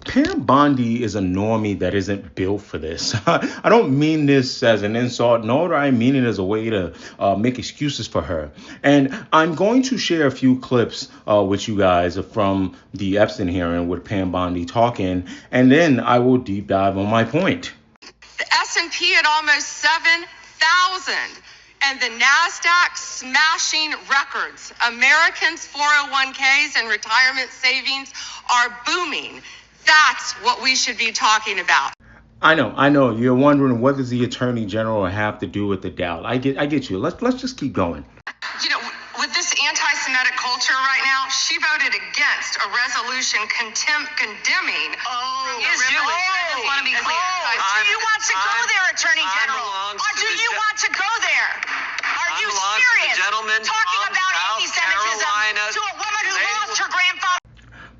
Pam Bondi is a normie that isn't built for this. I don't mean this as an insult, nor do I mean it as a way to make excuses for her. And I'm going to share a few clips with you guys from the Epstein hearing with Pam Bondi talking, and then I will deep dive on my point. The S&P at almost 7,000. And the NASDAQ smashing records. Americans' 401ks and retirement savings are booming. That's what we should be talking about. I know. You're wondering, what does the Attorney General have to do with the doubt? I get you. Let's just keep going. You know, with this anti-Semitic culture right now, she voted against a resolution condemning. I just want to be clear. Do you want to go there, Attorney General? Or do you want to go there? Are you serious? Talking about anti-Semitism to a woman who lost her grandfather.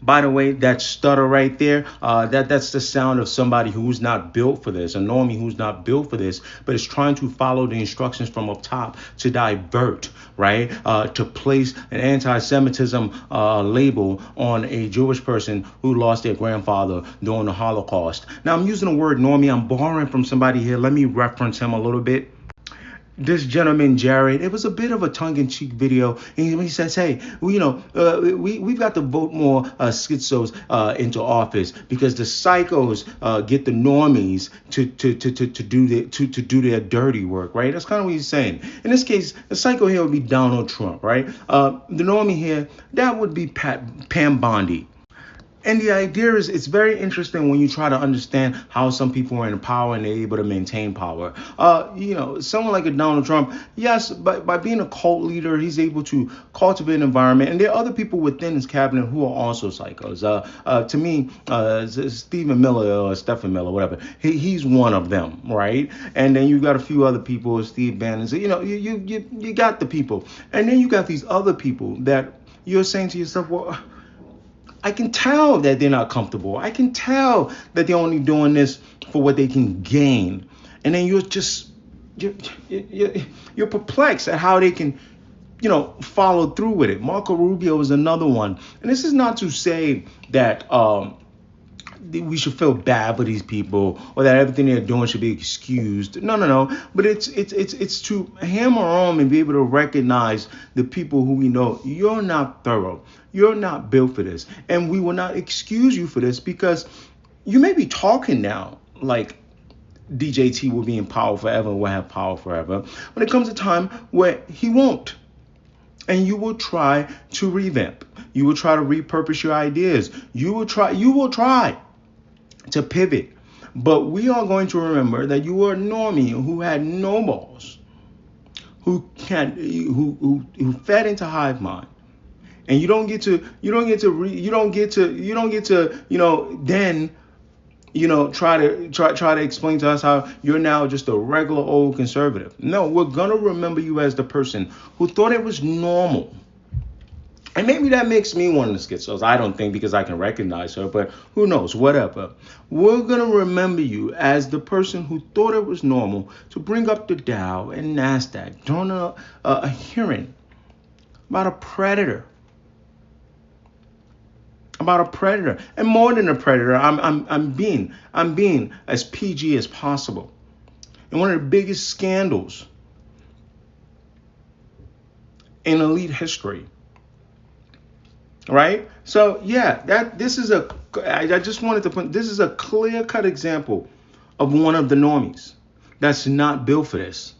By the way, that stutter right there, that's the sound of somebody who's not built for this, a normie who's not built for this, but is trying to follow the instructions from up top to divert, right? To place an anti-Semitism label on a Jewish person who lost their grandfather during the Holocaust. Now, I'm using the word normie. I'm borrowing from somebody here. Let me reference him a little bit. This gentleman, Jared, it was a bit of a tongue-in-cheek video. And he says, hey, we've got to vote more schizos into office because the psychos get the normies to do their dirty work, right? That's kind of what he's saying. In this case, the psycho here would be Donald Trump, right? The normie here, that would be Pam Bondi. And the idea is, it's very interesting when you try to understand how some people are in power and they're able to maintain power. Someone like a Donald Trump, yes, by being a cult leader, he's able to cultivate an environment. And there are other people within his cabinet who are also psychos. To me, Stephen Miller or Stephen Miller, whatever, he's one of them, right? And then you got a few other people, Steve Bannon. So, you got the people. And then you got these other people that you're saying to yourself, well, I can tell that they're not comfortable. I can tell that they're only doing this for what they can gain. And then you're perplexed at how they can, follow through with it. Marco Rubio is another one. And this is not to say that we should feel bad for these people or that everything they're doing should be excused. No. But it's to hammer on and be able to recognize the people who we know. You're not thorough. You're not built for this. And we will not excuse you for this because you may be talking now like DJT will be in power forever and will have power forever. But it comes a time where he won't. And you will try to revamp. You will try to repurpose your ideas. You will try to pivot. But we are going to remember that you were a normie who had no balls, who fed into hive mind. And you don't get to try to explain to us how you're now just a regular old conservative. No, we're gonna remember you as the person who thought it was normal. And maybe that makes me one of the schizos. I don't think, because I can recognize her, but who knows, whatever. We're going to remember you as the person who thought it was normal to bring up the Dow and NASDAQ during a hearing about a predator. About a predator. And more than a predator, I'm being as PG as possible. And one of the biggest scandals in elite history. Right? So this is a clear-cut example of one of the normies that's not built for this.